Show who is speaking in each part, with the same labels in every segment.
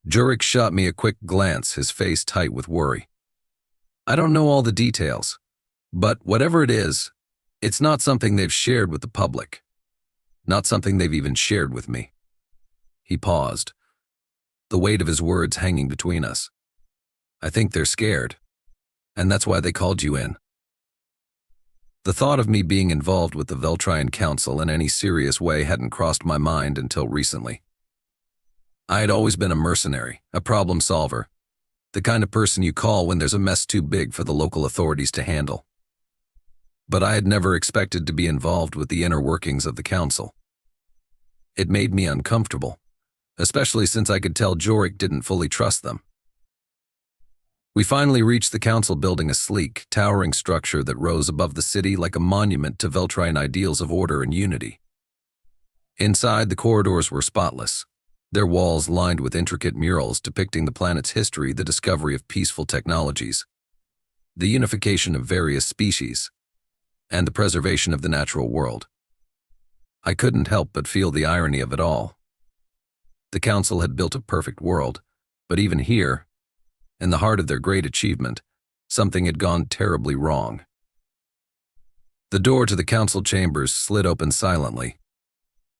Speaker 1: Jurek shot me a quick glance, his face tight with worry. I don't know all the details, but whatever it is, it's not something they've shared with the public. Not something they've even shared with me. He paused, the weight of his words hanging between us. I think they're scared, and that's why they called you in. The thought of me being involved with the Veltrian Council in any serious way hadn't crossed my mind until recently. I had always been a mercenary, a problem solver, the kind of person you call when there's a mess too big for the local authorities to handle. But I had never expected to be involved with the inner workings of the council. It made me uncomfortable, especially since I could tell Jurek didn't fully trust them. We finally reached the council building, a sleek, towering structure that rose above the city like a monument to Veltrian ideals of order and unity. Inside, the corridors were spotless, their walls lined with intricate murals depicting the planet's history, the discovery of peaceful technologies, the unification of various species, and the preservation of the natural world. I couldn't help but feel the irony of it all. The council had built a perfect world, but even here, in the heart of their great achievement, something had gone terribly wrong. The door to the council chambers slid open silently,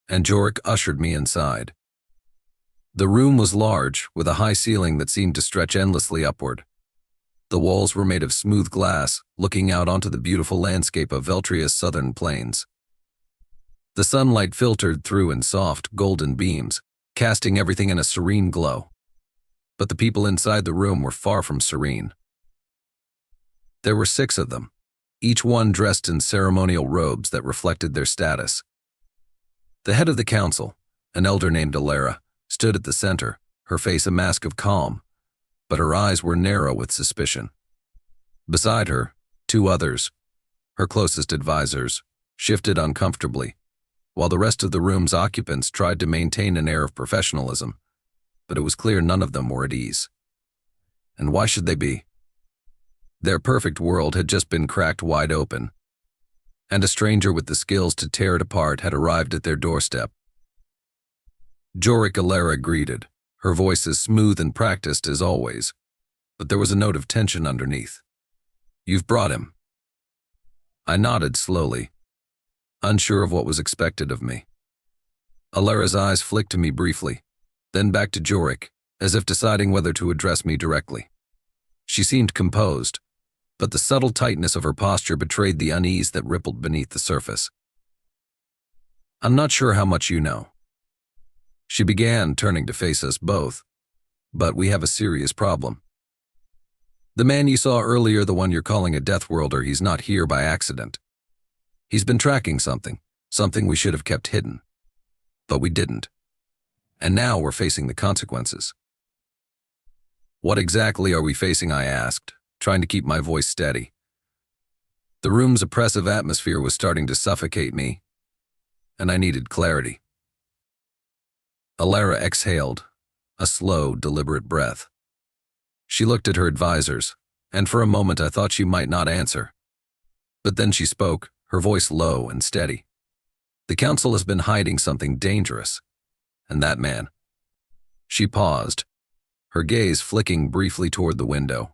Speaker 1: and Jurek ushered me inside. The room was large, with a high ceiling that seemed to stretch endlessly upward. The walls were made of smooth glass, looking out onto the beautiful landscape of Veltria's southern plains. The sunlight filtered through in soft, golden beams, casting everything in a serene glow. But the people inside the room were far from serene. There were 6 of them, each one dressed in ceremonial robes that reflected their status. The head of the council, an elder named Alara, stood at the center, her face a mask of calm, but her eyes were narrow with suspicion. Beside her, 2 others, her closest advisors, shifted uncomfortably, while the rest of the room's occupants tried to maintain an air of professionalism, but it was clear none of them were at ease. And why should they be? Their perfect world had just been cracked wide open, and a stranger with the skills to tear it apart had arrived at their doorstep. Jurek Alara greeted, her voice as smooth and practiced as always, but there was a note of tension underneath. You've brought him. I nodded slowly, unsure of what was expected of me. Alara's eyes flicked to me briefly, then back to Jurek, as if deciding whether to address me directly. She seemed composed, but the subtle tightness of her posture betrayed the unease that rippled beneath the surface. I'm not sure how much you know. She began, turning to face us both, but we have a serious problem. The man you saw earlier, the one you're calling a Deathworlder, he's not here by accident. He's been tracking something we should have kept hidden. But we didn't. And now we're facing the consequences. What exactly are we facing? I asked, trying to keep my voice steady. The room's oppressive atmosphere was starting to suffocate me, and I needed clarity. Alara exhaled, a slow, deliberate breath. She looked at her advisors, and for a moment I thought she might not answer. But then she spoke, her voice low and steady. The council has been hiding something dangerous. And that man. She paused, her gaze flicking briefly toward the window,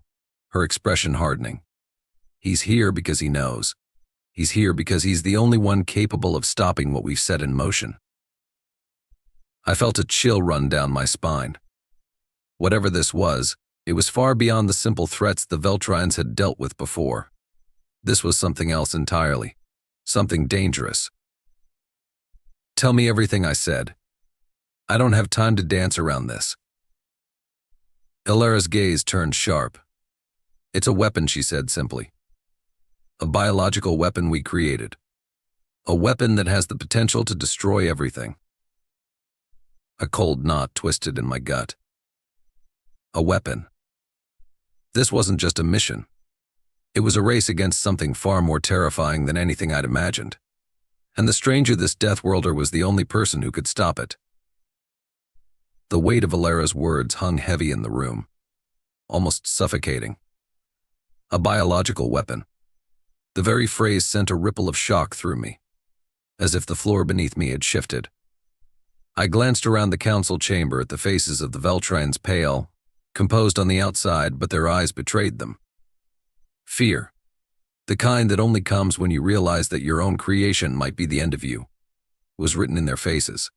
Speaker 1: her expression hardening. He's here because he knows. He's here because he's the only one capable of stopping what we've set in motion. I felt a chill run down my spine. Whatever this was, it was far beyond the simple threats the Veltrians had dealt with before. This was something else entirely, something dangerous. Tell me everything, I said. I don't have time to dance around this. Alara's gaze turned sharp. It's a weapon, she said simply. A biological weapon we created. A weapon that has the potential to destroy everything. A cold knot twisted in my gut. A weapon. This wasn't just a mission. It was a race against something far more terrifying than anything I'd imagined. And the stranger, this Deathworlder, was the only person who could stop it. The weight of Alara's words hung heavy in the room, almost suffocating. A biological weapon. The very phrase sent a ripple of shock through me, as if the floor beneath me had shifted. I glanced around the council chamber at the faces of the Veltrians, pale, composed on the outside, but their eyes betrayed them. Fear. The kind that only comes when you realize that your own creation might be the end of you, was written in their faces.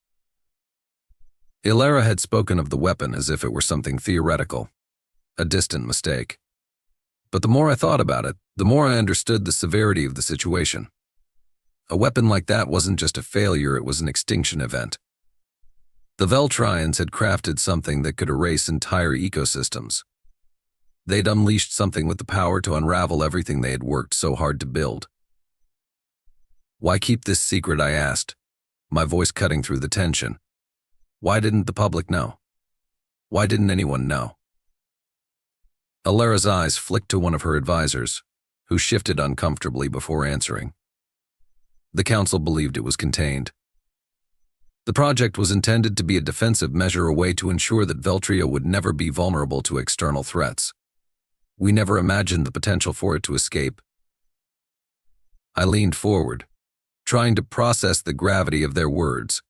Speaker 1: Ilera had spoken of the weapon as if it were something theoretical, a distant mistake. But the more I thought about it, the more I understood the severity of the situation. A weapon like that wasn't just a failure, it was an extinction event. The Veltrians had crafted something that could erase entire ecosystems. They'd unleashed something with the power to unravel everything they had worked so hard to build. Why keep this secret, I asked, my voice cutting through the tension. Why didn't the public know? Why didn't anyone know? Ilera's eyes flicked to one of her advisors, who shifted uncomfortably before answering. The council believed it was contained. The project was intended to be a defensive measure, a way to ensure that Veltria would never be vulnerable to external threats. We never imagined the potential for it to escape. I leaned forward, trying to process the gravity of their words.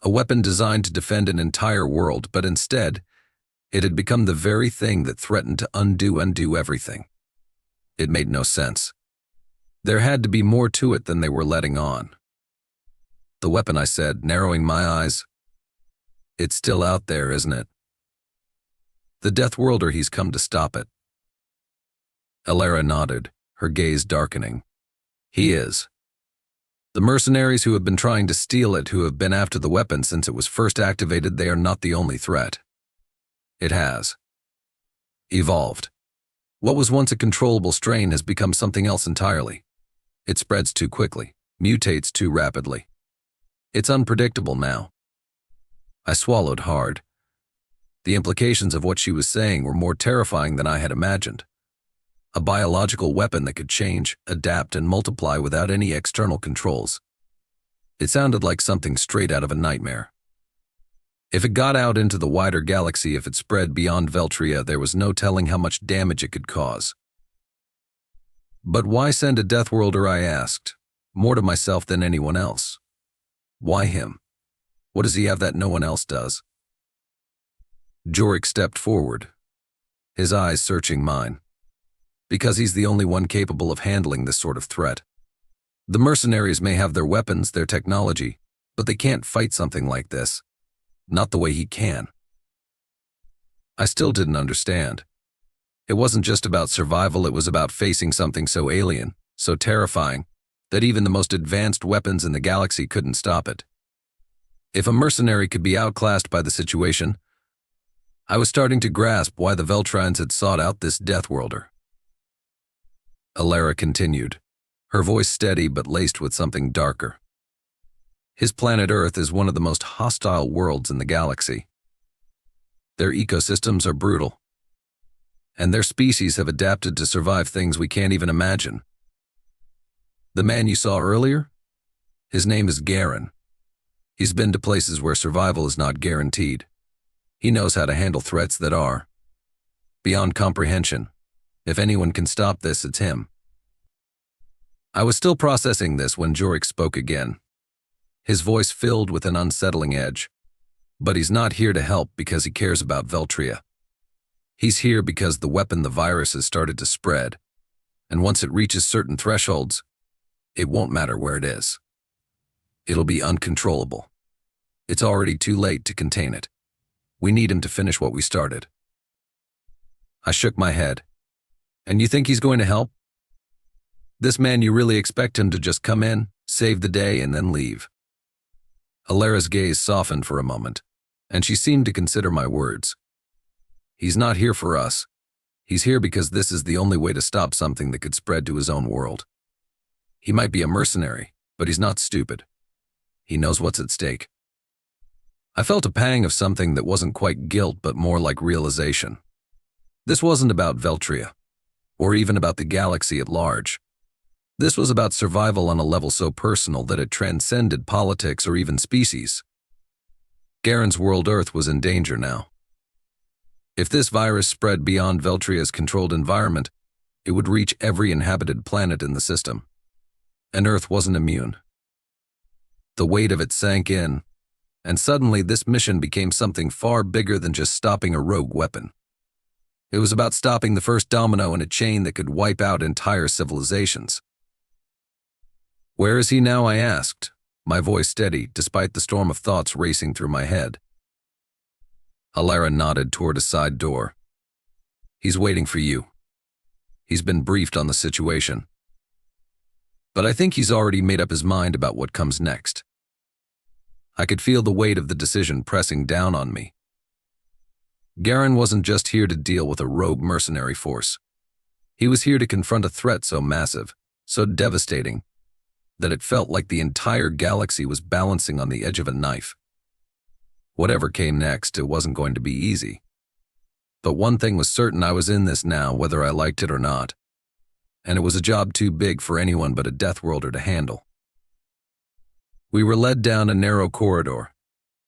Speaker 1: A weapon designed to defend an entire world, but instead, it had become the very thing that threatened to undo everything. It made no sense. There had to be more to it than they were letting on. The weapon, I said, narrowing my eyes. It's still out there, isn't it? The Deathworlder, he's come to stop it. Ilera nodded, her gaze darkening. He is. The mercenaries who have been trying to steal it, who have been after the weapon since it was first activated, they are not the only threat. It has evolved. What was once a controllable strain has become something else entirely. It spreads too quickly, mutates too rapidly. It's unpredictable now. I swallowed hard. The implications of what she was saying were more terrifying than I had imagined. A biological weapon that could change, adapt, and multiply without any external controls. It sounded like something straight out of a nightmare. If it got out into the wider galaxy, if it spread beyond Veltria, there was no telling how much damage it could cause. But why send a Deathworlder, I asked, more to myself than anyone else. Why him? What does he have that no one else does? Jorik stepped forward, his eyes searching mine. Because he's the only one capable of handling this sort of threat. The mercenaries may have their weapons, their technology, but they can't fight something like this. Not the way he can. I still didn't understand. It wasn't just about survival, it was about facing something so alien, so terrifying, that even the most advanced weapons in the galaxy couldn't stop it. If a mercenary could be outclassed by the situation, I was starting to grasp why the Veltrians had sought out this Deathworlder. Ilera continued, her voice steady but laced with something darker. His planet Earth is one of the most hostile worlds in the galaxy. Their ecosystems are brutal, and their species have adapted to survive things we can't even imagine. The man you saw earlier? His name is Garen. He's been to places where survival is not guaranteed. He knows how to handle threats that are beyond comprehension. If anyone can stop this, it's him. I was still processing this when Jorik spoke again. His voice filled with an unsettling edge. But he's not here to help because he cares about Veltria. He's here because the weapon, the virus, has started to spread. And once it reaches certain thresholds, it won't matter where it is. It'll be uncontrollable. It's already too late to contain it. We need him to finish what we started. I shook my head. And you think he's going to help? This man, you really expect him to just come in, save the day, and then leave? Ilera's gaze softened for a moment, and she seemed to consider my words. He's not here for us. He's here because this is the only way to stop something that could spread to his own world. He might be a mercenary, but he's not stupid. He knows what's at stake. I felt a pang of something that wasn't quite guilt, but more like realization. This wasn't about Veltria, or even about the galaxy at large. This was about survival on a level so personal that it transcended politics or even species. Garen's world Earth was in danger now. If this virus spread beyond Veltria's controlled environment, it would reach every inhabited planet in the system. And Earth wasn't immune. The weight of it sank in, And suddenly this mission became something far bigger than just stopping a rogue weapon. It was about stopping the first domino in a chain that could wipe out entire civilizations. "Where is he now?" I asked, my voice steady despite the storm of thoughts racing through my head. Alara nodded toward a side door. "He's waiting for you. He's been briefed on the situation. But I think he's already made up his mind about what comes next." I could feel the weight of the decision pressing down on me. Garen wasn't just here to deal with a rogue mercenary force. He was here to confront a threat so massive, so devastating, that it felt like the entire galaxy was balancing on the edge of a knife. Whatever came next, it wasn't going to be easy. But one thing was certain: I was in this now, whether I liked it or not. And it was a job too big for anyone but a Deathworlder to handle. We were led down a narrow corridor,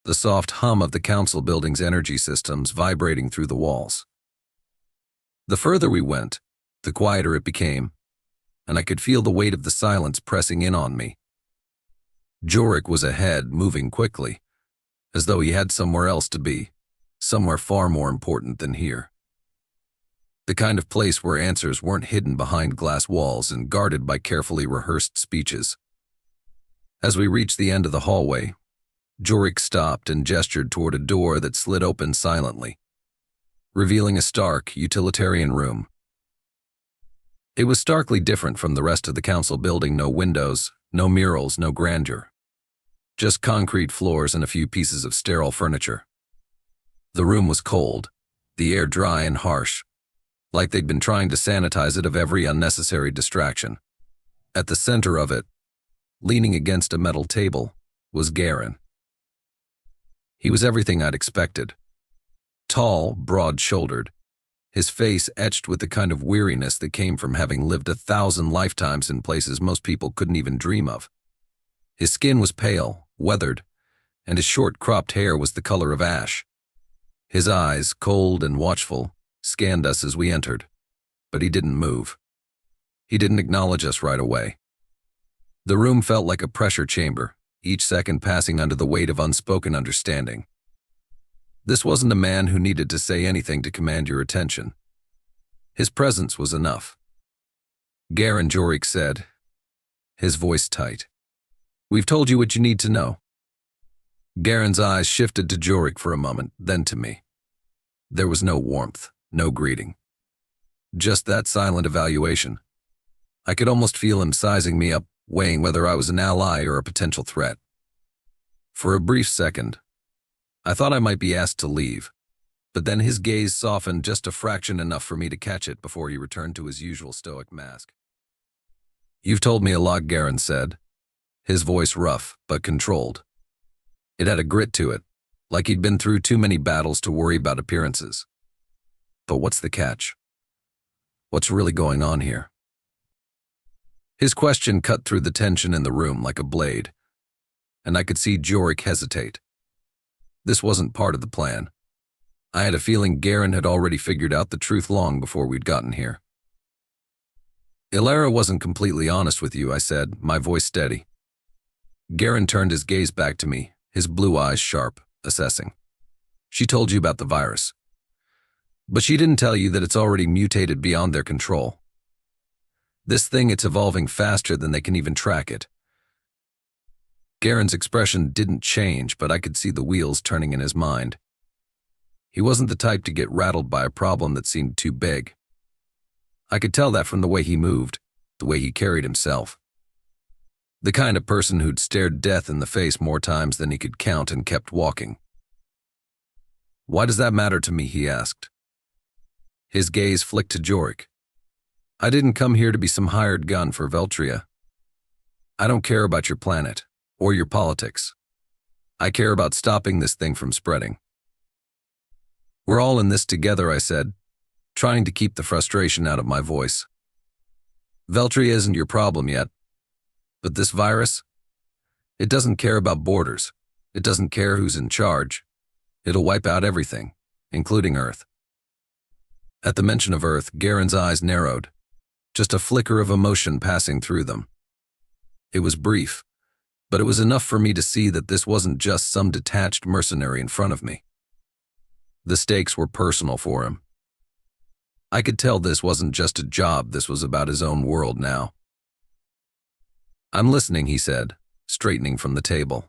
Speaker 1: the soft hum of the council building's energy systems vibrating through the walls. The further we went, the quieter it became, and I could feel the weight of the silence pressing in on me. Jorik was ahead, moving quickly, as though he had somewhere else to be, somewhere far more important than here. The kind of place where answers weren't hidden behind glass walls and guarded by carefully rehearsed speeches. As we reached the end of the hallway, Jorik stopped and gestured toward a door that slid open silently, revealing a stark, utilitarian room. It was starkly different from the rest of the council building: no windows, no murals, no grandeur. Just concrete floors and a few pieces of sterile furniture. The room was cold, the air dry and harsh, like they'd been trying to sanitize it of every unnecessary distraction. At the center of it, leaning against a metal table, was Garen. He was everything I'd expected. Tall, broad-shouldered, his face etched with the kind of weariness that came from having lived 1,000 lifetimes in places most people couldn't even dream of. His skin was pale, weathered, and his short cropped hair was the color of ash. His eyes, cold and watchful, scanned us as we entered, but he didn't move. He didn't acknowledge us right away. The room felt like a pressure chamber, each second passing under the weight of unspoken understanding. This wasn't a man who needed to say anything to command your attention. His presence was enough. "Garen," Jorik said, his voice tight. "We've told you what you need to know." Garen's eyes shifted to Jorik for a moment, then to me. There was no warmth, no greeting. Just that silent evaluation. I could almost feel him sizing me up, weighing whether I was an ally or a potential threat. For a brief second, I thought I might be asked to leave, but then his gaze softened just a fraction, enough for me to catch it before he returned to his usual stoic mask. "You've told me a lot," Garen said, his voice rough but controlled. It had a grit to it, like he'd been through too many battles to worry about appearances. "But what's the catch? What's really going on here?" His question cut through the tension in the room like a blade, and I could see Jorik hesitate. This wasn't part of the plan. I had a feeling Garen had already figured out the truth long before we'd gotten here. "Alara wasn't completely honest with you," I said, my voice steady. Garen turned his gaze back to me, his blue eyes sharp, assessing. "She told you about the virus. But she didn't tell you that it's already mutated beyond their control. This thing, it's evolving faster than they can even track it." Garen's expression didn't change, but I could see the wheels turning in his mind. He wasn't the type to get rattled by a problem that seemed too big. I could tell that from the way he moved, the way he carried himself. The kind of person who'd stared death in the face more times than he could count and kept walking. "Why does that matter to me?" he asked. His gaze flicked to Jorik. "I didn't come here to be some hired gun for Veltria. I don't care about your planet, or your politics. I care about stopping this thing from spreading." "We're all in this together," I said, trying to keep the frustration out of my voice. "Veltria isn't your problem yet. But this virus, it doesn't care about borders. It doesn't care who's in charge. It'll wipe out everything, including Earth." At the mention of Earth, Garen's eyes narrowed, just a flicker of emotion passing through them. It was brief, but it was enough for me to see that this wasn't just some detached mercenary in front of me. The stakes were personal for him. I could tell this wasn't just a job, this was about his own world now. "I'm listening," he said, straightening from the table.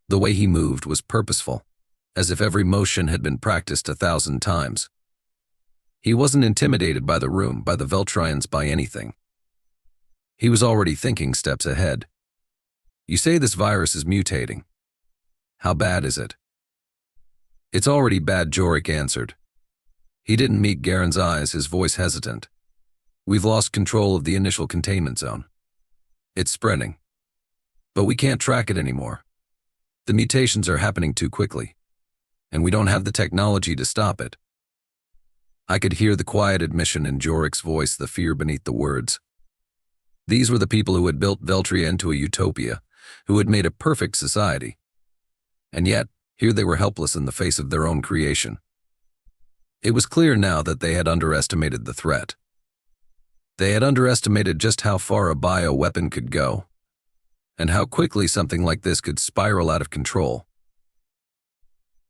Speaker 1: The way he moved was purposeful, as if every motion had been practiced 1,000 times. He wasn't intimidated by the room, by the Veltrians, by anything. He was already thinking steps ahead. "You say this virus is mutating. How bad is it?" "It's already bad," Jorik answered. He didn't meet Garen's eyes, his voice hesitant. "We've lost control of the initial containment zone. It's spreading. But we can't track it anymore. The mutations are happening too quickly, and we don't have the technology to stop it." I could hear the quiet admission in Jorik's voice, the fear beneath the words. These were the people who had built Veltria into a utopia, who had made a perfect society. And yet, here they were helpless in the face of their own creation. It was clear now that they had underestimated the threat. They had underestimated just how far a bioweapon could go, and how quickly something like this could spiral out of control.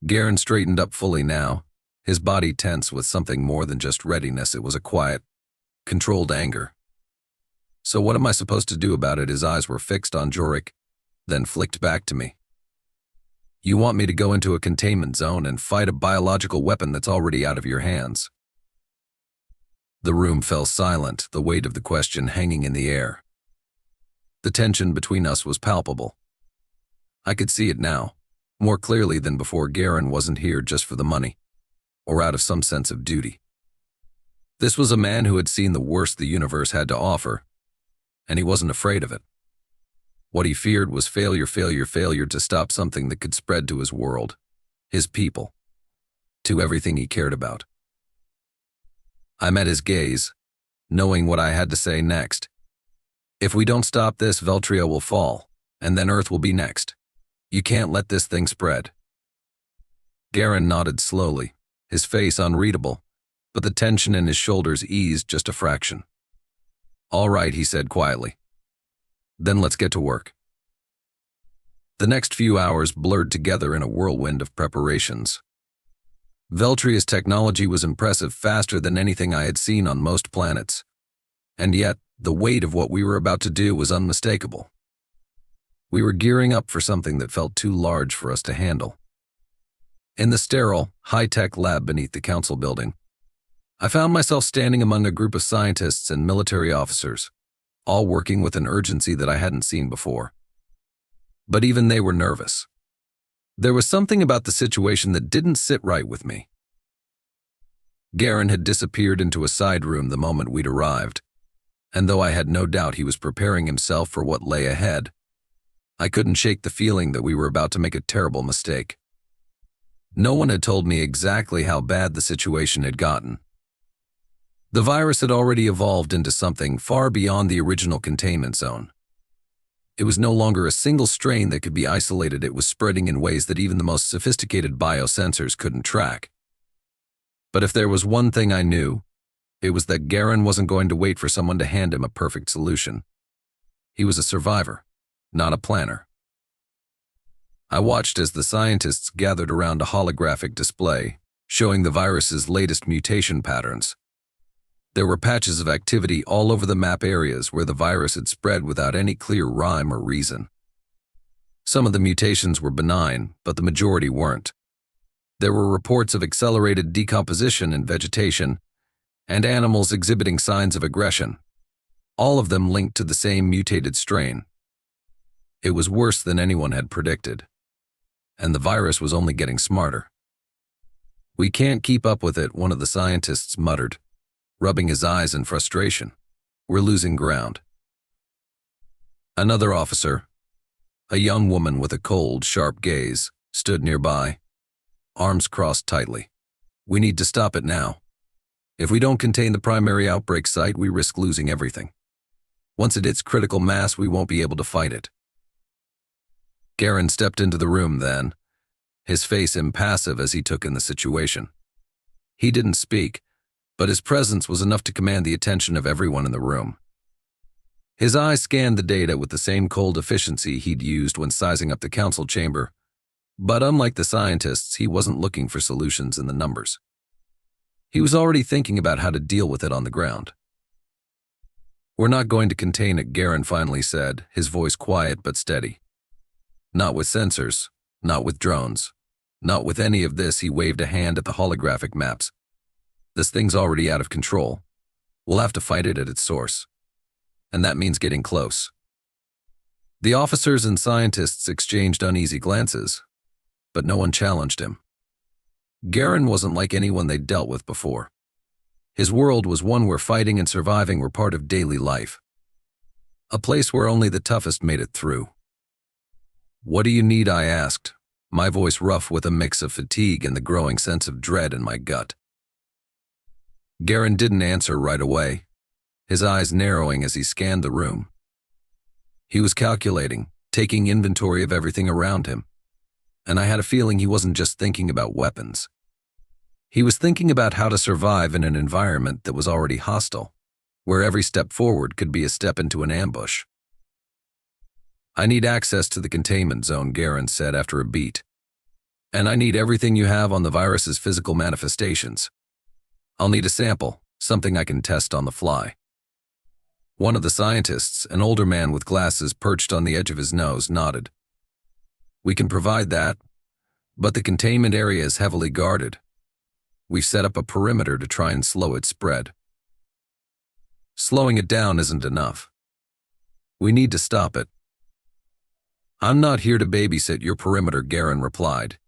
Speaker 1: Garen straightened up fully now, his body tense with something more than just readiness. It was a quiet, controlled anger. "So what am I supposed to do about it?" His eyes were fixed on Jorik, then flicked back to me. "You want me to go into a containment zone and fight a biological weapon that's already out of your hands?" The room fell silent, the weight of the question hanging in the air. The tension between us was palpable. I could see it now, more clearly than before. Garen wasn't here just for the money, or out of some sense of duty. This was a man who had seen the worst the universe had to offer, and he wasn't afraid of it. What he feared was failure to stop something that could spread to his world, his people, to everything he cared about. I met his gaze, knowing what I had to say next. "If we don't stop this, Veltria will fall, and then Earth will be next. You can't let this thing spread." Garen nodded slowly, his face unreadable, but the tension in his shoulders eased just a fraction. "All right," he said quietly. "Then let's get to work." The next few hours blurred together in a whirlwind of preparations. Veltria's technology was impressive, faster than anything I had seen on most planets. And yet, the weight of what we were about to do was unmistakable. We were gearing up for something that felt too large for us to handle. In the sterile, high-tech lab beneath the council building, I found myself standing among a group of scientists and military officers, all working with an urgency that I hadn't seen before. But even they were nervous. There was something about the situation that didn't sit right with me. Garen had disappeared into a side room the moment we'd arrived, and though I had no doubt he was preparing himself for what lay ahead, I couldn't shake the feeling that we were about to make a terrible mistake. No one had told me exactly how bad the situation had gotten. The virus had already evolved into something far beyond the original containment zone. It was no longer a single strain that could be isolated. It was spreading in ways that even the most sophisticated biosensors couldn't track. But if there was one thing I knew, it was that Garen wasn't going to wait for someone to hand him a perfect solution. He was a survivor, not a planner. I watched as the scientists gathered around a holographic display, showing the virus's latest mutation patterns. There were patches of activity all over the map, areas where the virus had spread without any clear rhyme or reason. Some of the mutations were benign, but the majority weren't. There were reports of accelerated decomposition in vegetation and animals exhibiting signs of aggression, all of them linked to the same mutated strain. It was worse than anyone had predicted, and the virus was only getting smarter. "We can't keep up with it," one of the scientists muttered, rubbing his eyes in frustration. "We're losing ground." Another officer, a young woman with a cold, sharp gaze, stood nearby, arms crossed tightly. "We need to stop it now. If we don't contain the primary outbreak site, we risk losing everything. Once it hits critical mass, we won't be able to fight it." Garen stepped into the room then, his face impassive as he took in the situation. He didn't speak, but his presence was enough to command the attention of everyone in the room. His eyes scanned the data with the same cold efficiency he'd used when sizing up the council chamber, but unlike the scientists, he wasn't looking for solutions in the numbers. He was already thinking about how to deal with it on the ground. "We're not going to contain it," Garen finally said, his voice quiet but steady. "Not with sensors, not with drones, not with any of this." He waved a hand at the holographic maps. "This thing's already out of control. We'll have to fight it at its source. And that means getting close." The officers and scientists exchanged uneasy glances, but no one challenged him. Garen wasn't like anyone they'd dealt with before. His world was one where fighting and surviving were part of daily life. A place where only the toughest made it through. "What do you need?" I asked, my voice rough with a mix of fatigue and the growing sense of dread in my gut. Garen didn't answer right away, his eyes narrowing as he scanned the room. He was calculating, taking inventory of everything around him, and I had a feeling he wasn't just thinking about weapons. He was thinking about how to survive in an environment that was already hostile, where every step forward could be a step into an ambush. "I need access to the containment zone," Garen said after a beat. "And I need everything you have on the virus's physical manifestations. I'll need a sample, something I can test on the fly." One of the scientists, an older man with glasses perched on the edge of his nose, nodded. "We can provide that, but the containment area is heavily guarded. We've set up a perimeter to try and slow its spread. Slowing it down isn't enough. We need to stop it." "I'm not here to babysit your perimeter," Garen replied,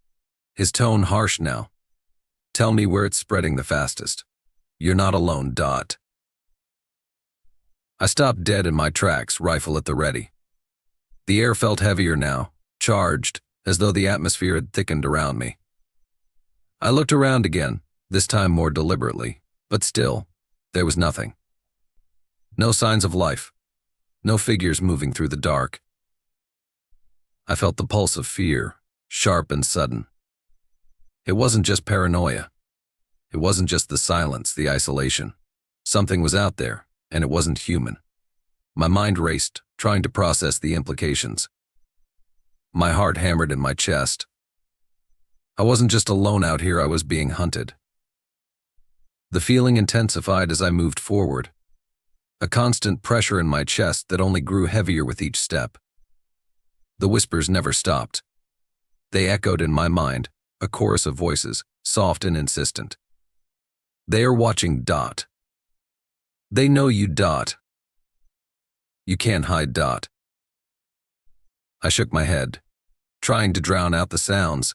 Speaker 1: his tone harsh now. "Tell me where it's spreading the fastest. You're not alone, Dot." I stopped dead in my tracks, rifle at the ready. The air felt heavier now, charged, as though the atmosphere had thickened around me. I looked around again, this time more deliberately, but still, there was nothing. No signs of life, no figures moving through the dark. I felt the pulse of fear, sharp and sudden. It wasn't just paranoia. It wasn't just the silence, the isolation. Something was out there, and it wasn't human. My mind raced, trying to process the implications. My heart hammered in my chest. I wasn't just alone out here, I was being hunted. The feeling intensified as I moved forward, a constant pressure in my chest that only grew heavier with each step. The whispers never stopped. They echoed in my mind, a chorus of voices, soft and insistent. "They are watching, Dot. They know you, Dot. You can't hide, Dot." I shook my head, trying to drown out the sounds,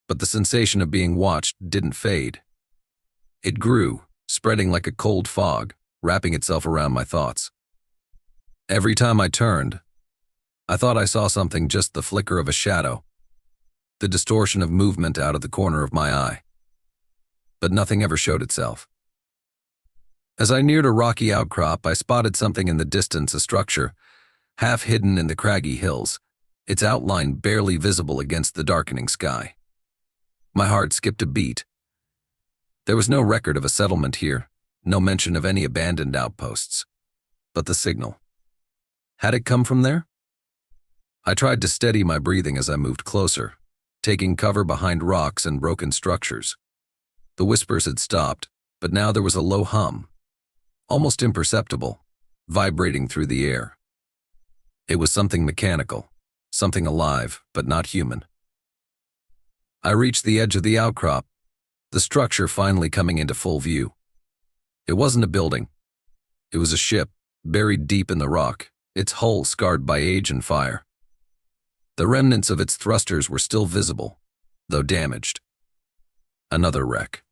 Speaker 1: but the sensation of being watched didn't fade. It grew, spreading like a cold fog, wrapping itself around my thoughts. Every time I turned, I thought I saw something, just the flicker of a shadow, the distortion of movement out of the corner of my eye. But nothing ever showed itself. As I neared a rocky outcrop, I spotted something in the distance, a structure, half hidden in the craggy hills, its outline barely visible against the darkening sky. My heart skipped a beat. There was no record of a settlement here, no mention of any abandoned outposts. But the signal. Had it come from there? I tried to steady my breathing as I moved closer, taking cover behind rocks and broken structures. The whispers had stopped, but now there was a low hum, almost imperceptible, vibrating through the air. It was something mechanical, something alive, but not human. I reached the edge of the outcrop, the structure finally coming into full view. It wasn't a building. It was a ship, buried deep in the rock, its hull scarred by age and fire. The remnants of its thrusters were still visible, though damaged. Another wreck.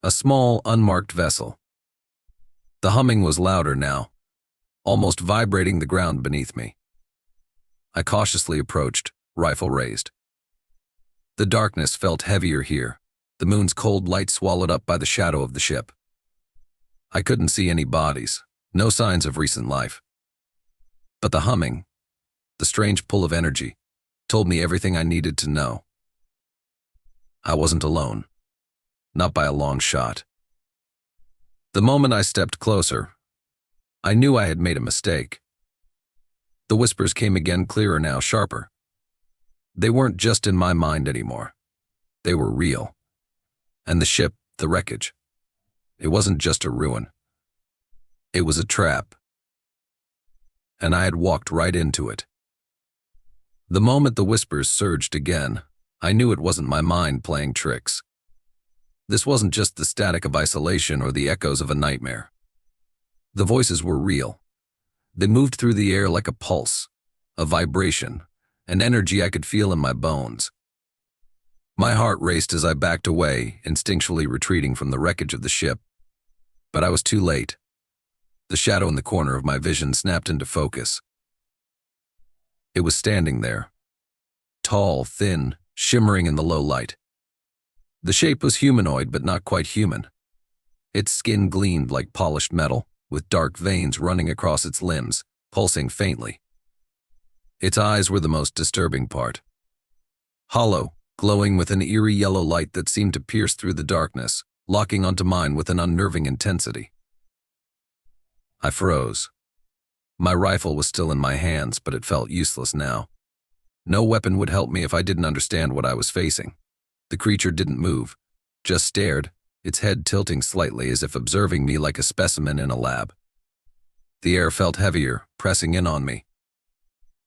Speaker 1: A small, unmarked vessel. The humming was louder now, almost vibrating the ground beneath me. I cautiously approached, rifle raised. The darkness felt heavier here, the moon's cold light swallowed up by the shadow of the ship. I couldn't see any bodies, no signs of recent life. But the humming, the strange pull of energy, told me everything I needed to know. I wasn't alone. Not by a long shot. The moment I stepped closer, I knew I had made a mistake, The whispers came again, clearer now, sharper. They weren't just in my mind anymore. They were real. And the ship, the wreckage, it wasn't just a ruin. It was a trap. And I had walked right into it. The moment the whispers surged again, I knew it wasn't my mind playing tricks. This wasn't just the static of isolation or the echoes of a nightmare. The voices were real. They moved through the air like a pulse, a vibration, an energy I could feel in my bones. My heart raced as I backed away, instinctually retreating from the wreckage of the ship. But I was too late. The shadow in the corner of my vision snapped into focus. It was standing there, tall, thin, shimmering in the low light. The shape was humanoid, but not quite human. Its skin gleamed like polished metal, with dark veins running across its limbs, pulsing faintly. Its eyes were the most disturbing part. Hollow, glowing with an eerie yellow light that seemed to pierce through the darkness, locking onto mine with an unnerving intensity. I froze. My rifle was still in my hands, but it felt useless now. No weapon would help me if I didn't understand what I was facing. The creature didn't move, just stared, its head tilting slightly as if observing me like a specimen in a lab. The air felt heavier, pressing in on me.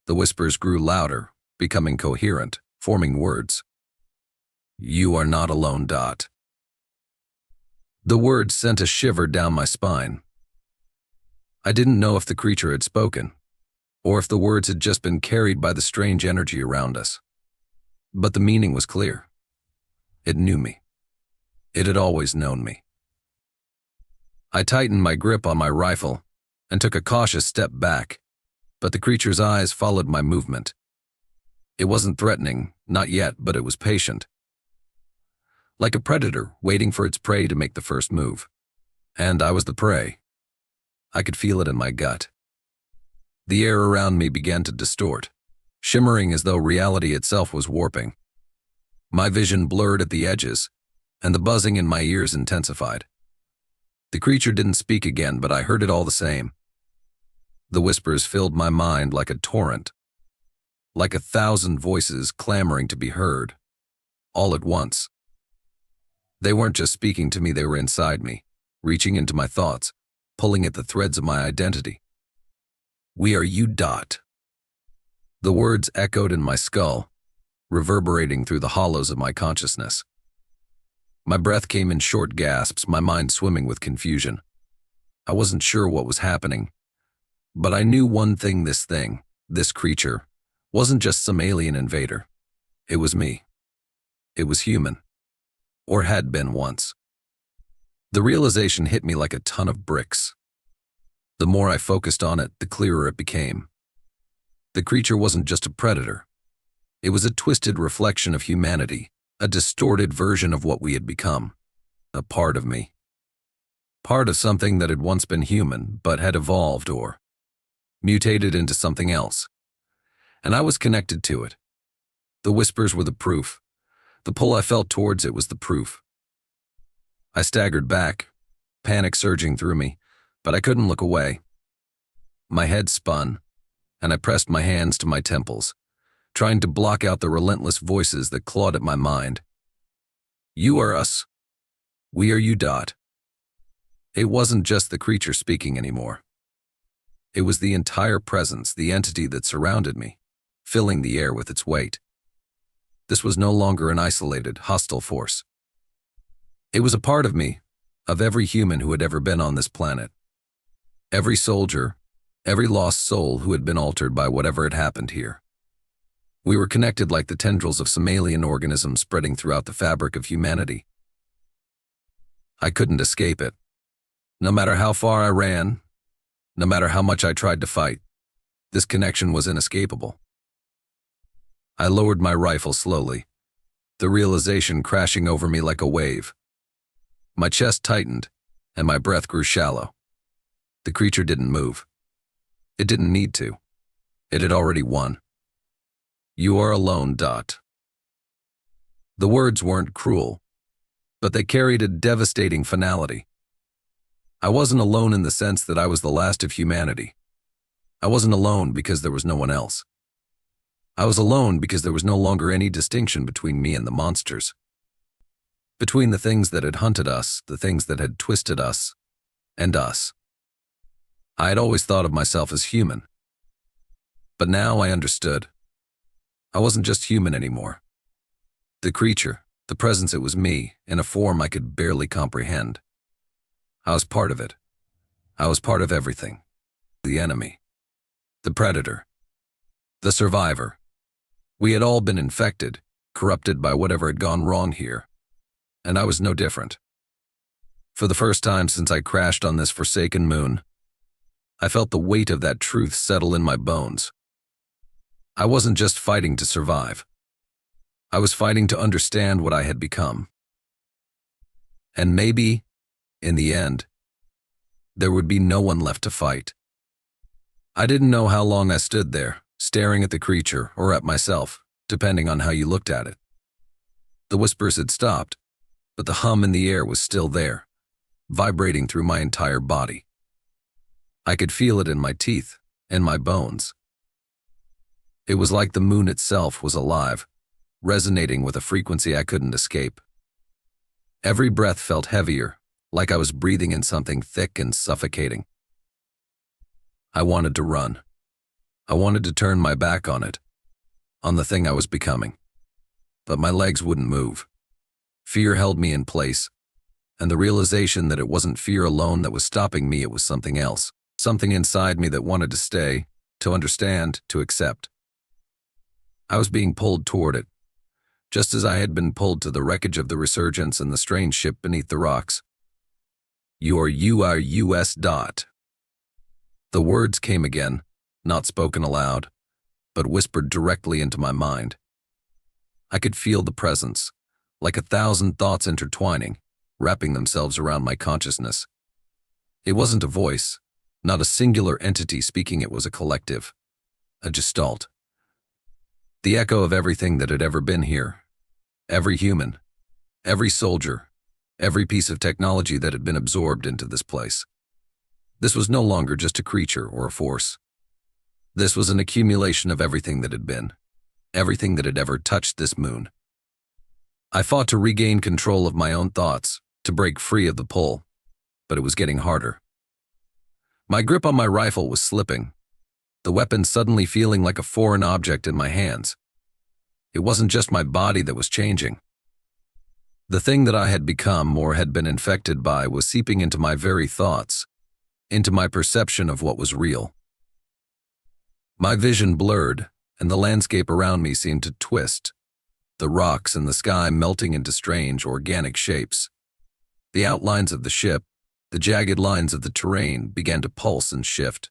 Speaker 1: The whispers grew louder, becoming coherent, forming words. "You are not alone, Dot." The words sent a shiver down my spine. I didn't know if the creature had spoken, or if the words had just been carried by the strange energy around us. But the meaning was clear. It knew me. It had always known me. I tightened my grip on my rifle and took a cautious step back, but the creature's eyes followed my movement. It wasn't threatening, not yet, but it was patient. Like a predator waiting for its prey to make the first move. And I was the prey. I could feel it in my gut. The air around me began to distort, shimmering as though reality itself was warping. My vision blurred at the edges, and the buzzing in my ears intensified. The creature didn't speak again, but I heard it all the same. The whispers filled my mind like a torrent, like 1,000 voices clamoring to be heard, all at once. They weren't just speaking to me, they were inside me, reaching into my thoughts, pulling at the threads of my identity. "We are you, Dot." The words echoed in my skull, reverberating through the hollows of my consciousness. My breath came in short gasps, my mind swimming with confusion. I wasn't sure what was happening, but I knew one thing: this creature, wasn't just some alien invader. It was me. It was human. Or had been once. The realization hit me like a ton of bricks. The more I focused on it, the clearer it became. The creature wasn't just a predator. It was a twisted reflection of humanity, a distorted version of what we had become. A part of me. Part of something that had once been human, but had evolved or mutated into something else. And I was connected to it. The whispers were the proof. The pull I felt towards it was the proof. I staggered back, panic surging through me, but I couldn't look away. My head spun, and I pressed my hands to my temples, trying to block out the relentless voices that clawed at my mind. "You are us. We are you, Dot." It wasn't just the creature speaking anymore. It was the entire presence, the entity that surrounded me, filling the air with its weight. This was no longer an isolated, hostile force. It was a part of me, of every human who had ever been on this planet. Every soldier, every lost soul who had been altered by whatever had happened here. We were connected like the tendrils of some alien organism spreading throughout the fabric of humanity. I couldn't escape it. No matter how far I ran, no matter how much I tried to fight, this connection was inescapable. I lowered my rifle slowly, the realization crashing over me like a wave. My chest tightened, and my breath grew shallow. The creature didn't move. It didn't need to. It had already won. "You are alone, Dot." The words weren't cruel, but they carried a devastating finality. I wasn't alone in the sense that I was the last of humanity. I wasn't alone because there was no one else. I was alone because there was no longer any distinction between me and the monsters. Between the things that had hunted us, the things that had twisted us, and us. I had always thought of myself as human. But now I understood. I wasn't just human anymore. The creature, the presence, it was me, in a form I could barely comprehend. I was part of it. I was part of everything. The enemy. The predator. The survivor. We had all been infected, corrupted by whatever had gone wrong here. And I was no different. For the first time since I crashed on this forsaken moon, I felt the weight of that truth settle in my bones. I wasn't just fighting to survive. I was fighting to understand what I had become. And maybe, in the end, there would be no one left to fight. I didn't know how long I stood there, staring at the creature or at myself, depending on how you looked at it. The whispers had stopped, but the hum in the air was still there, vibrating through my entire body. I could feel it in my teeth, in my bones. It was like the moon itself was alive, resonating with a frequency I couldn't escape. Every breath felt heavier, like I was breathing in something thick and suffocating. I wanted to run. I wanted to turn my back on it, on the thing I was becoming. But my legs wouldn't move. Fear held me in place, and the realization that it wasn't fear alone that was stopping me, it was something else, something inside me that wanted to stay, to understand, to accept. I was being pulled toward it, just as I had been pulled to the wreckage of the Resurgence and the strange ship beneath the rocks. You are US. The words came again, not spoken aloud, but whispered directly into my mind. I could feel the presence, like 1,000 thoughts intertwining, wrapping themselves around my consciousness. It wasn't a voice, not a singular entity speaking, it was a collective, a gestalt. The echo of everything that had ever been here. Every human, every soldier, every piece of technology that had been absorbed into this place. This was no longer just a creature or a force. This was an accumulation of everything that had been, everything that had ever touched this moon. I fought to regain control of my own thoughts, to break free of the pull, but it was getting harder. My grip on my rifle was slipping, the weapon suddenly feeling like a foreign object in my hands. It wasn't just my body that was changing. The thing that I had become or had been infected by was seeping into my very thoughts, into my perception of what was real. My vision blurred, and the landscape around me seemed to twist, the rocks and the sky melting into strange, organic shapes. The outlines of the ship, the jagged lines of the terrain began to pulse and shift.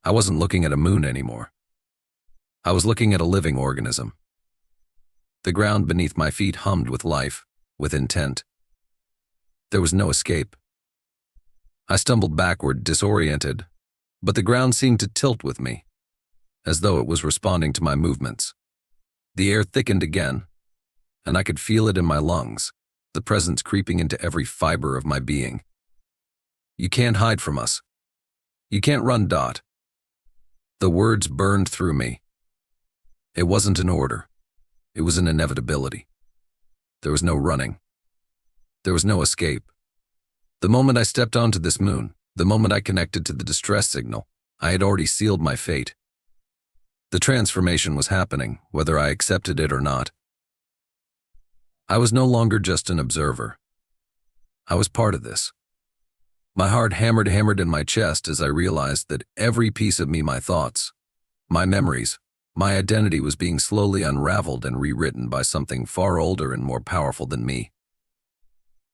Speaker 1: I wasn't looking at a moon anymore. I was looking at a living organism. The ground beneath my feet hummed with life, with intent. There was no escape. I stumbled backward, disoriented, but the ground seemed to tilt with me, as though it was responding to my movements. The air thickened again, and I could feel it in my lungs, the presence creeping into every fiber of my being. You can't hide from us. You can't run, Dot. The words burned through me. It wasn't an order. It was an inevitability. There was no running. There was no escape. The moment I stepped onto this moon, the moment I connected to the distress signal, I had already sealed my fate. The transformation was happening, whether I accepted it or not. I was no longer just an observer. I was part of this. My heart hammered in my chest as I realized that every piece of me, my thoughts, my memories, my identity was being slowly unraveled and rewritten by something far older and more powerful than me.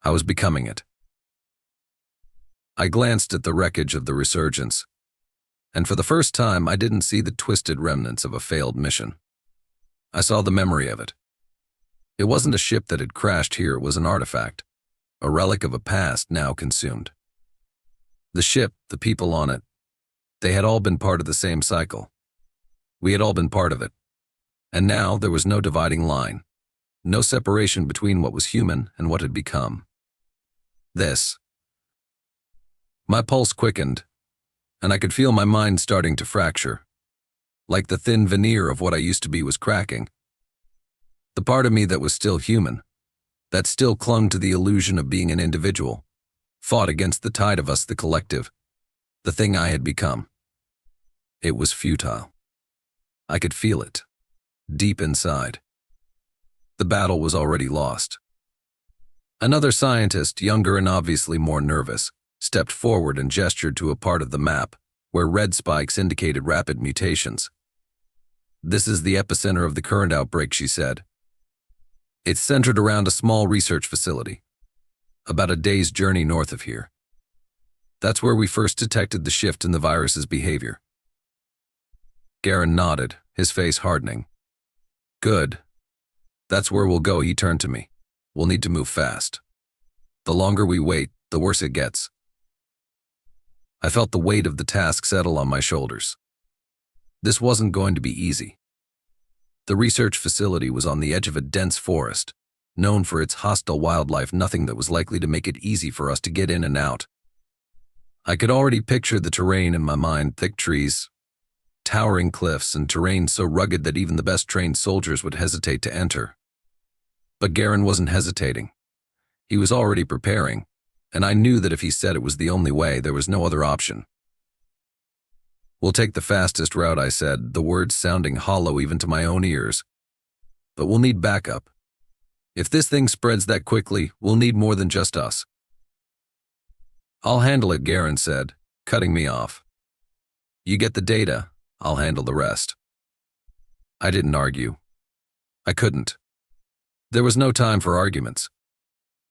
Speaker 1: I was becoming it. I glanced at the wreckage of the Resurgence, and for the first time I didn't see the twisted remnants of a failed mission. I saw the memory of it. It wasn't a ship that had crashed here, it was an artifact, a relic of a past now consumed. The ship, the people on it, they had all been part of the same cycle. We had all been part of it. And now there was no dividing line, no separation between what was human and what had become. My pulse quickened, and I could feel my mind starting to fracture, like the thin veneer of what I used to be was cracking. The part of me that was still human, that still clung to the illusion of being an individual, fought against the tide of us, the collective, the thing I had become. It was futile. I could feel it, deep inside. The battle was already lost. Another scientist, younger and obviously more nervous, stepped forward and gestured to a part of the map where red spikes indicated rapid mutations. "This is the epicenter of the current outbreak," she said. "It's centered around a small research facility, about a day's journey north of here. That's where we first detected the shift in the virus's behavior." Garen nodded, his face hardening. "Good. That's where we'll go," he turned to me. "We'll need to move fast. The longer we wait, the worse it gets." I felt the weight of the task settle on my shoulders. This wasn't going to be easy. The research facility was on the edge of a dense forest, known for its hostile wildlife, nothing that was likely to make it easy for us to get in and out. I could already picture the terrain in my mind: thick trees, towering cliffs, and terrain so rugged that even the best trained soldiers would hesitate to enter. But Garen wasn't hesitating. He was already preparing, and I knew that if he said it was the only way, there was no other option. "We'll take the fastest route," I said, the words sounding hollow even to my own ears. "But we'll need backup. If this thing spreads that quickly, we'll need more than just us." "I'll handle it," Garen said, cutting me off. "You get the data, I'll handle the rest." I didn't argue. I couldn't. There was no time for arguments.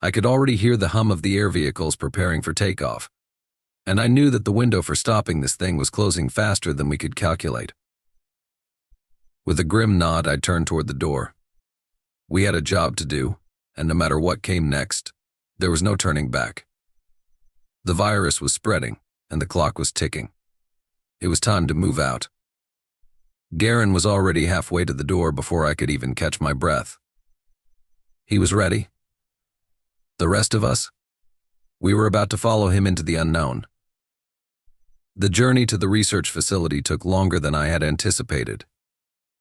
Speaker 1: I could already hear the hum of the air vehicles preparing for takeoff, and I knew that the window for stopping this thing was closing faster than we could calculate. With a grim nod, I turned toward the door. We had a job to do, and no matter what came next, there was no turning back. The virus was spreading, and the clock was ticking. It was time to move out. Garen was already halfway to the door before I could even catch my breath. He was ready. The rest of us? We were about to follow him into the unknown. The journey to the research facility took longer than I had anticipated,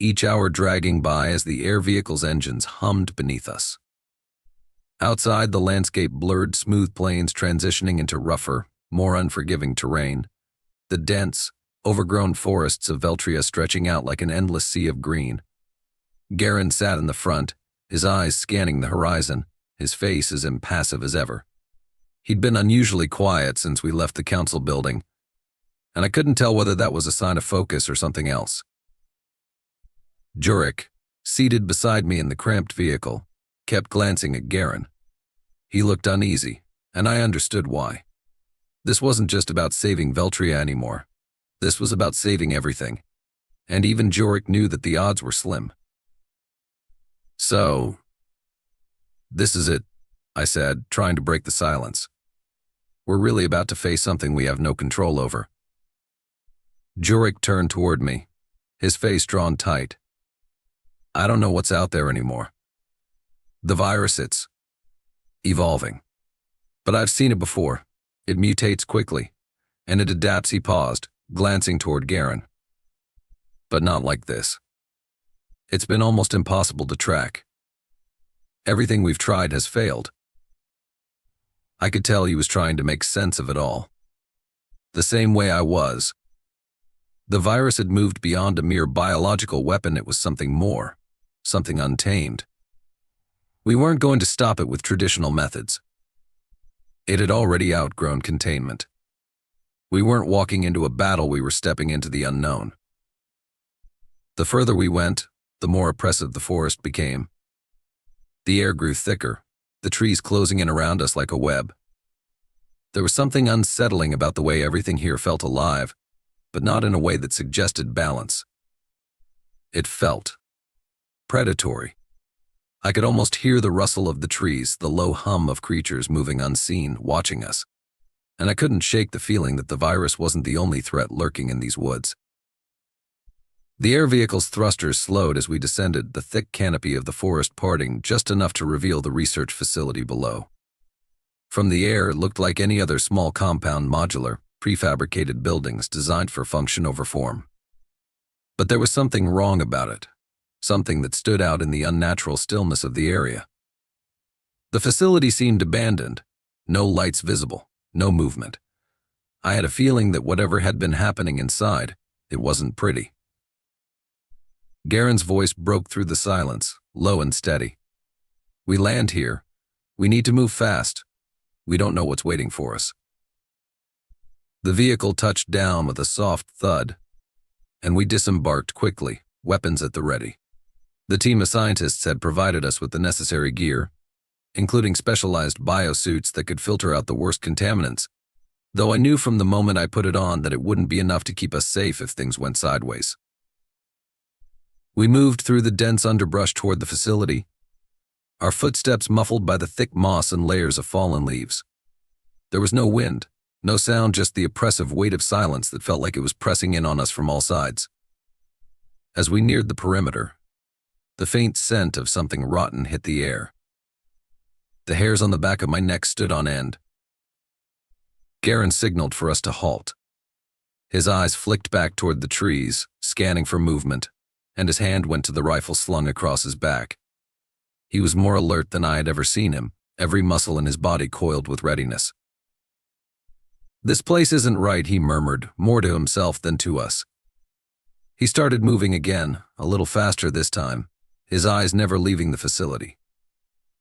Speaker 1: each hour dragging by as the air vehicle's engines hummed beneath us. Outside, the landscape blurred, smooth plains transitioning into rougher, more unforgiving terrain, the dense, overgrown forests of Veltria stretching out like an endless sea of green. Garen sat in the front, his eyes scanning the horizon, his face as impassive as ever. He'd been unusually quiet since we left the council building, and I couldn't tell whether that was a sign of focus or something else. Jurek, seated beside me in the cramped vehicle, kept glancing at Garen. He looked uneasy, and I understood why. This wasn't just about saving Veltria anymore. This was about saving everything, and even Jurek knew that the odds were slim. "So, this is it," I said, trying to break the silence. "We're really about to face something we have no control over." Jurek turned toward me, his face drawn tight. "I don't know what's out there anymore. The virus, it's evolving. But I've seen it before. It mutates quickly, and it adapts." He paused, glancing toward Garen. "But not like this. It's been almost impossible to track. Everything we've tried has failed." I could tell he was trying to make sense of it all. The same way I was. The virus had moved beyond a mere biological weapon. It was something more, something untamed. We weren't going to stop it with traditional methods. It had already outgrown containment. We weren't walking into a battle, we were stepping into the unknown. The further we went, the more oppressive the forest became. The air grew thicker, the trees closing in around us like a web. There was something unsettling about the way everything here felt alive, but not in a way that suggested balance. It felt predatory. I could almost hear the rustle of the trees, the low hum of creatures moving unseen, watching us. And I couldn't shake the feeling that the virus wasn't the only threat lurking in these woods. The air vehicle's thrusters slowed as we descended, the thick canopy of the forest parting just enough to reveal the research facility below. From the air, it looked like any other small compound, modular, prefabricated buildings designed for function over form. But there was something wrong about it, something that stood out in the unnatural stillness of the area. The facility seemed abandoned, no lights visible, no movement. I had a feeling that whatever had been happening inside, it wasn't pretty. Garen's voice broke through the silence, low and steady. We land here. We need to move fast. We don't know what's waiting for us. The vehicle touched down with a soft thud, and we disembarked quickly, weapons at the ready. The team of scientists had provided us with the necessary gear, including specialized biosuits that could filter out the worst contaminants, though I knew from the moment I put it on that it wouldn't be enough to keep us safe if things went sideways. We moved through the dense underbrush toward the facility, our footsteps muffled by the thick moss and layers of fallen leaves. There was no wind, no sound, just the oppressive weight of silence that felt like it was pressing in on us from all sides. As we neared the perimeter, the faint scent of something rotten hit the air. The hairs on the back of my neck stood on end. Garen signaled for us to halt. His eyes flicked back toward the trees, scanning for movement, and his hand went to the rifle slung across his back. He was more alert than I had ever seen him, every muscle in his body coiled with readiness. "This place isn't right," he murmured, more to himself than to us. He started moving again, a little faster this time, his eyes never leaving the facility.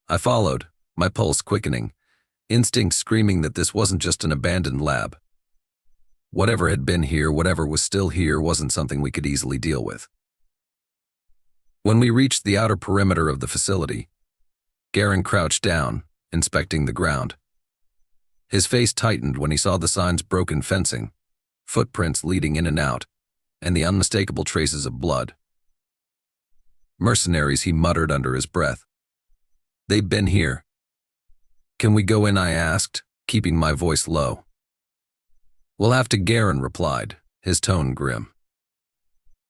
Speaker 1: I followed, my pulse quickening, instinct screaming that this wasn't just an abandoned lab. Whatever had been here, whatever was still here, wasn't something we could easily deal with. When we reached the outer perimeter of the facility, Garen crouched down, inspecting the ground. His face tightened when he saw the sign's broken fencing, footprints leading in and out, and the unmistakable traces of blood. "Mercenaries," he muttered under his breath. "They've been here." "Can we go in?" I asked, keeping my voice low. "We'll have to," Garen replied, his tone grim.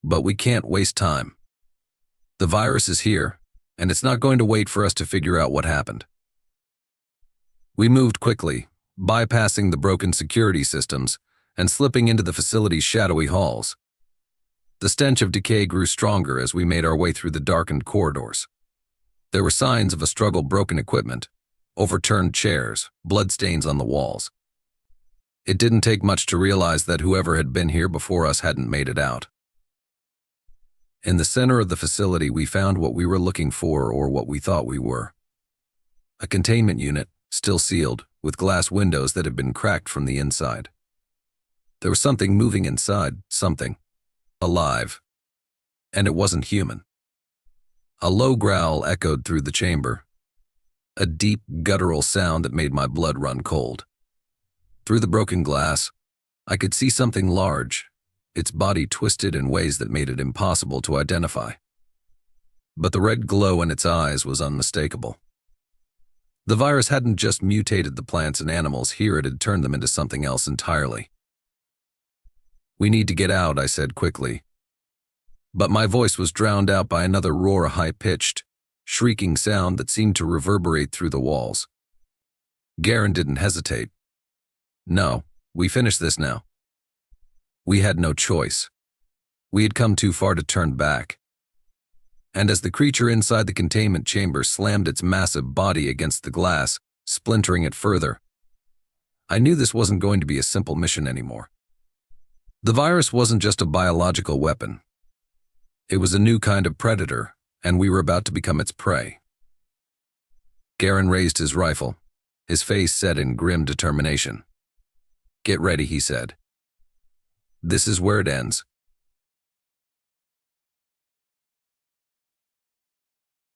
Speaker 1: "But we can't waste time. The virus is here, and it's not going to wait for us to figure out what happened." We moved quickly, bypassing the broken security systems and slipping into the facility's shadowy halls. The stench of decay grew stronger as we made our way through the darkened corridors. There were signs of a struggle, broken equipment, overturned chairs, bloodstains on the walls. It didn't take much to realize that whoever had been here before us hadn't made it out. In the center of the facility, we found what we were looking for, or what we thought we were. A containment unit, still sealed, with glass windows that had been cracked from the inside. There was something moving inside, something alive, and it wasn't human. A low growl echoed through the chamber, a deep, guttural sound that made my blood run cold. Through the broken glass, I could see something large, its body twisted in ways that made it impossible to identify. But the red glow in its eyes was unmistakable. The virus hadn't just mutated the plants and animals here, it had turned them into something else entirely. "We need to get out," I said quickly. But my voice was drowned out by another roar, a high-pitched, shrieking sound that seemed to reverberate through the walls. Garen didn't hesitate. "No, we finish this now." We had no choice. We had come too far to turn back. And as the creature inside the containment chamber slammed its massive body against the glass, splintering it further, I knew this wasn't going to be a simple mission anymore. The virus wasn't just a biological weapon. It was a new kind of predator, and we were about to become its prey. Garen raised his rifle, his face set in grim determination. "Get ready," he said. "This is where it ends."